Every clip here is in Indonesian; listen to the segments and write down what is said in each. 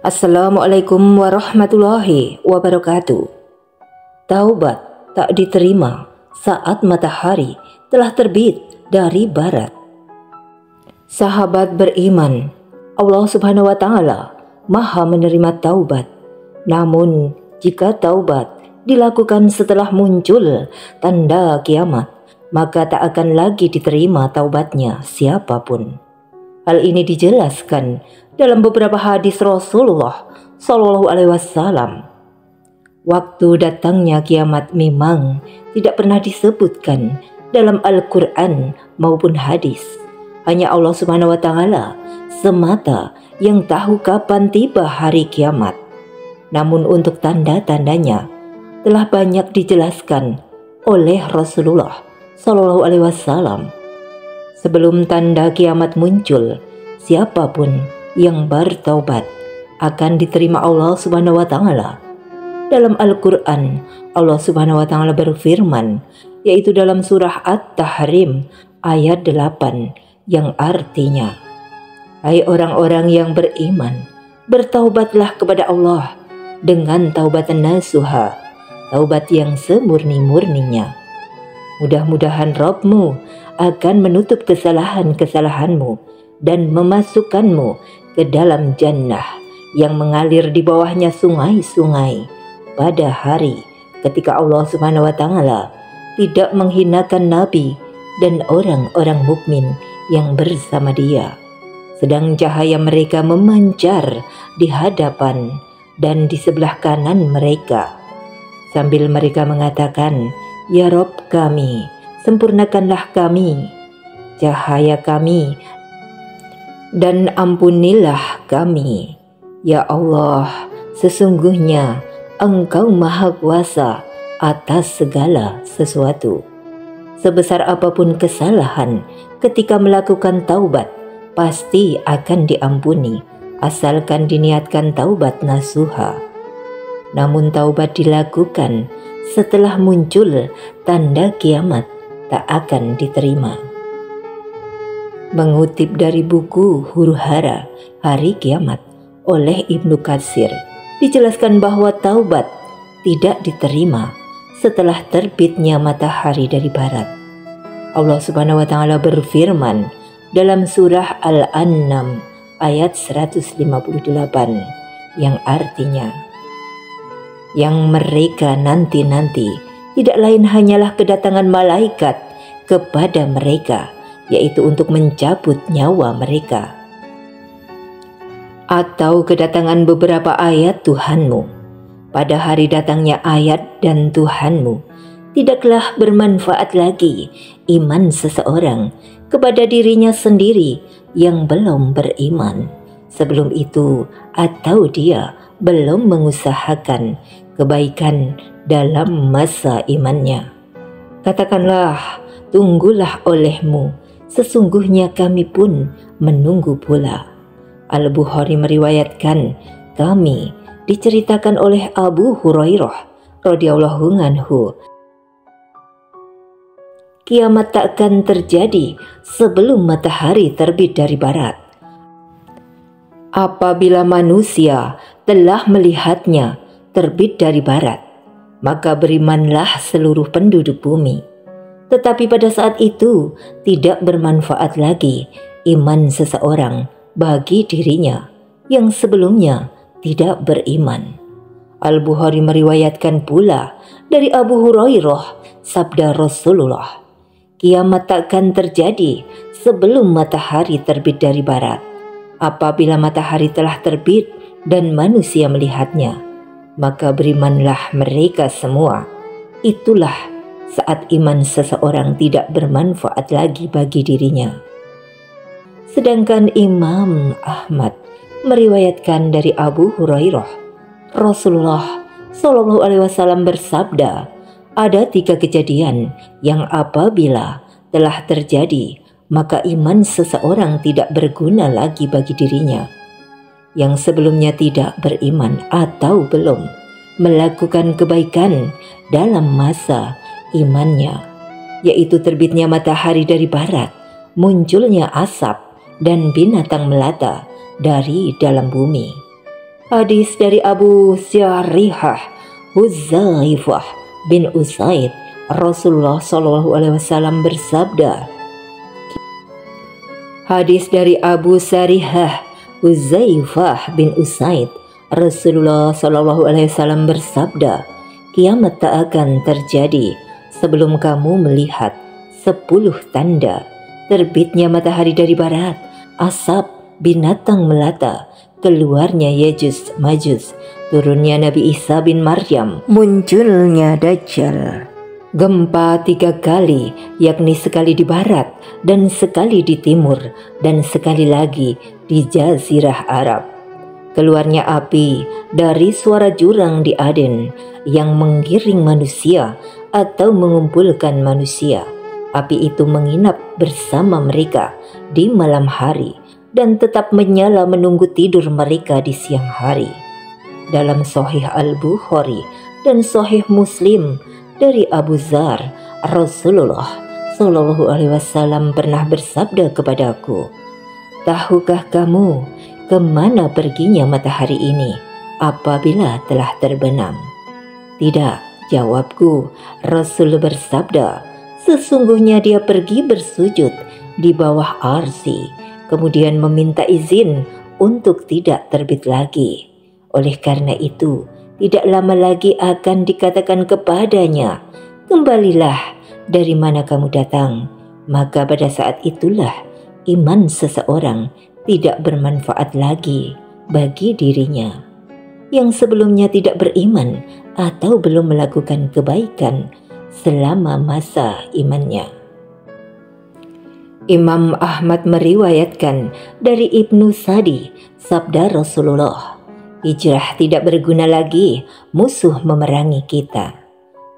Assalamualaikum warahmatullahi wabarakatuh. Taubat tak diterima saat matahari telah terbit dari barat. Sahabat beriman, Allah Subhanahu wa Ta'ala Maha menerima taubat. Namun, jika taubat dilakukan setelah muncul tanda kiamat, maka tak akan lagi diterima taubatnya siapapun. Hal ini dijelaskan dalam beberapa hadis Rasulullah Shallallahu Alaihi Wasallam. Waktu datangnya kiamat memang tidak pernah disebutkan dalam Al-Quran maupun hadis. Hanya Allah Subhanahu Wa Taala semata yang tahu kapan tiba hari kiamat. Namun untuk tanda-tandanya telah banyak dijelaskan oleh Rasulullah Shallallahu Alaihi Wasallam. Sebelum tanda kiamat muncul, siapapun yang bertaubat akan diterima Allah Subhanahu wa Ta'ala. Dalam Al-Quran, Allah Subhanahu wa Ta'ala berfirman, yaitu dalam surah At-Tahrim ayat 8, yang artinya, hai orang-orang yang beriman, bertaubatlah kepada Allah dengan taubatan nasuha, taubat yang semurni-murninya. Mudah-mudahan Rabbmu akan menutup kesalahan-kesalahanmu dan memasukkanmu ke dalam jannah yang mengalir di bawahnya sungai-sungai pada hari ketika Allah Subhanahu wa Ta'ala tidak menghinakan Nabi dan orang-orang mukmin yang bersama dia, sedang cahaya mereka memancar di hadapan dan di sebelah kanan mereka, sambil mereka mengatakan, ya Rabb kami, sempurnakanlah kami, cahaya kami, dan ampunilah kami. Ya Allah, sesungguhnya Engkau Maha Kuasa atas segala sesuatu. Sebesar apapun kesalahan ketika melakukan taubat, pasti akan diampuni, asalkan diniatkan taubat nasuha. Namun taubat dilakukan setelah muncul tanda kiamat, tak akan diterima. Mengutip dari buku Huru Hara Hari Kiamat oleh Ibnu Katsir, dijelaskan bahwa taubat tidak diterima setelah terbitnya matahari dari barat. Allah Subhanahu wa Ta'ala berfirman dalam surah Al-An'am ayat 158 yang artinya, yang mereka nanti-nanti tidak lain hanyalah kedatangan malaikat kepada mereka, yaitu untuk mencabut nyawa mereka, atau kedatangan beberapa ayat Tuhanmu. Pada hari datangnya ayat dan Tuhanmu, tidaklah bermanfaat lagi iman seseorang kepada dirinya sendiri yang belum beriman sebelum itu, atau dia belum mengusahakan kebaikan dalam masa imannya. Katakanlah, tunggulah olehmu, sesungguhnya kami pun menunggu pula. Al-Bukhari meriwayatkan, kami diceritakan oleh Abu Hurairah radhiyallahu anhu, kiamat takkan terjadi sebelum matahari terbit dari barat. Apabila manusia telah melihatnya terbit dari barat, maka berimanlah seluruh penduduk bumi. Tetapi pada saat itu tidak bermanfaat lagi iman seseorang bagi dirinya yang sebelumnya tidak beriman. Al-Bukhari meriwayatkan pula dari Abu Hurairah sabda Rasulullah, kiamat takkan terjadi sebelum matahari terbit dari barat. Apabila matahari telah terbit dan manusia melihatnya, maka berimanlah mereka semua. Itulah saat iman seseorang tidak bermanfaat lagi bagi dirinya. Sedangkan Imam Ahmad meriwayatkan dari Abu Hurairah, Rasulullah Shallallahu Alaihi Wasallam bersabda, ada 3 kejadian yang apabila telah terjadi, maka iman seseorang tidak berguna lagi bagi dirinya. Yang sebelumnya tidak beriman atau belum melakukan kebaikan dalam masa imannya, yaitu terbitnya matahari dari barat, munculnya asap dan binatang melata dari dalam bumi. Hadis dari Abu Syarihah Huzaifah bin Usaid, Rasulullah SAW bersabda. Hadis dari Abu Syarihah Huzaifah bin Usaid, Rasulullah SAW bersabda, kiamat tak akan terjadi sebelum kamu melihat 10 tanda: terbitnya matahari dari barat, asap, binatang melata, keluarnya Yajuj Majuj, turunnya Nabi Isa bin Maryam, munculnya Dajjal, gempa 3 kali, yakni sekali di barat dan sekali di timur dan sekali lagi di Jazirah Arab, keluarnya api dari suara jurang di Aden yang menggiring manusia atau mengumpulkan manusia. Api itu menginap bersama mereka di malam hari dan tetap menyala menunggu tidur mereka di siang hari. Dalam Sahih Al-Bukhari dan Sahih Muslim dari Abu Dzar, Rasulullah SAW pernah bersabda kepadaku, tahukah kamu kemana perginya matahari ini apabila telah terbenam? Tidak, jawabku. Rasul bersabda, sesungguhnya dia pergi bersujud di bawah arsy, kemudian meminta izin untuk tidak terbit lagi. Oleh karena itu, tidak lama lagi akan dikatakan kepadanya, kembalilah dari mana kamu datang. Maka pada saat itulah iman seseorang tidak bermanfaat lagi bagi dirinya, yang sebelumnya tidak beriman atau belum melakukan kebaikan selama masa imannya. Imam Ahmad meriwayatkan dari Ibnu Sadi, sabda Rasulullah, hijrah tidak berguna lagi, musuh memerangi kita.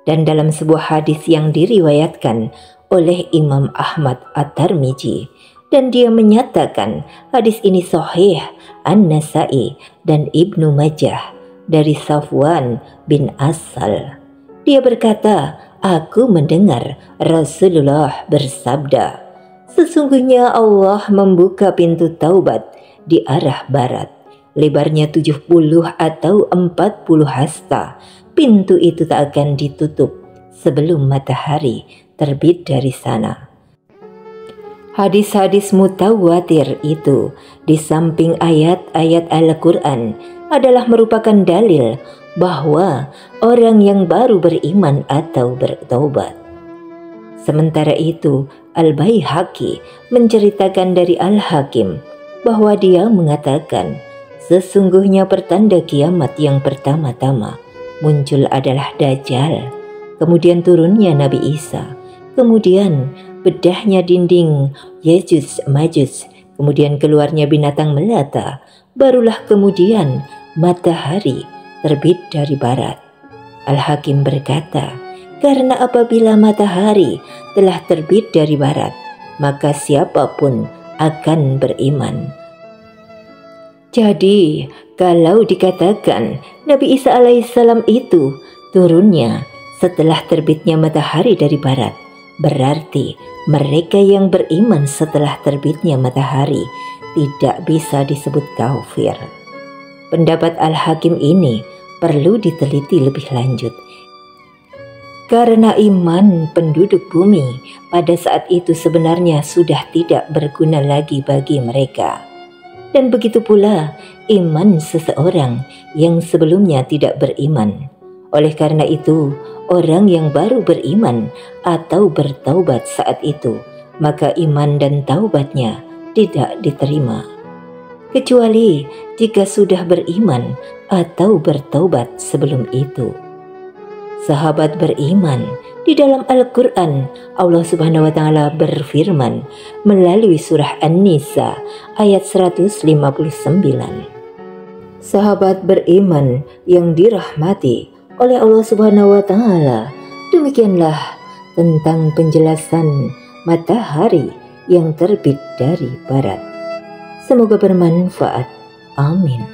Dan dalam sebuah hadis yang diriwayatkan oleh Imam Ahmad At-Tirmidzi, dan dia menyatakan hadis ini sahih, An-Nasai dan Ibnu Majah dari Safwan bin Asal. Dia berkata, aku mendengar Rasulullah bersabda, sesungguhnya Allah membuka pintu taubat di arah barat, lebarnya 70 atau 40 hasta. Pintu itu tak akan ditutup sebelum matahari terbit dari sana. Hadis-hadis mutawatir itu, di samping ayat-ayat Al-Quran, adalah merupakan dalil bahwa orang yang baru beriman atau bertaubat. Sementara itu, Al-Baihaqi menceritakan dari Al-Hakim bahwa dia mengatakan, sesungguhnya pertanda kiamat yang pertama-tama muncul adalah Dajjal, kemudian turunnya Nabi Isa, kemudian bedahnya dinding Yajuj Majuj, kemudian keluarnya binatang melata, barulah kemudian matahari terbit dari barat. Al-Hakim berkata, karena apabila matahari telah terbit dari barat, maka siapapun akan beriman. Jadi, kalau dikatakan Nabi Isa alaihissalam itu turunnya setelah terbitnya matahari dari barat, berarti mereka yang beriman setelah terbitnya matahari tidak bisa disebut kafir. Pendapat Al-Hakim ini perlu diteliti lebih lanjut, karena iman penduduk bumi pada saat itu sebenarnya sudah tidak berguna lagi bagi mereka. Dan begitu pula iman seseorang yang sebelumnya tidak beriman. Oleh karena itu, orang yang baru beriman atau bertaubat saat itu, maka iman dan taubatnya tidak diterima, kecuali jika sudah beriman atau bertaubat sebelum itu. Sahabat beriman, di dalam Al-Quran Allah Subhanahu wa Ta'ala berfirman melalui surah An-Nisa ayat 159. Sahabat beriman yang dirahmati oleh Allah Subhanahu wa Ta'ala, demikianlah tentang penjelasan matahari yang terbit dari barat. Semoga bermanfaat. Amin.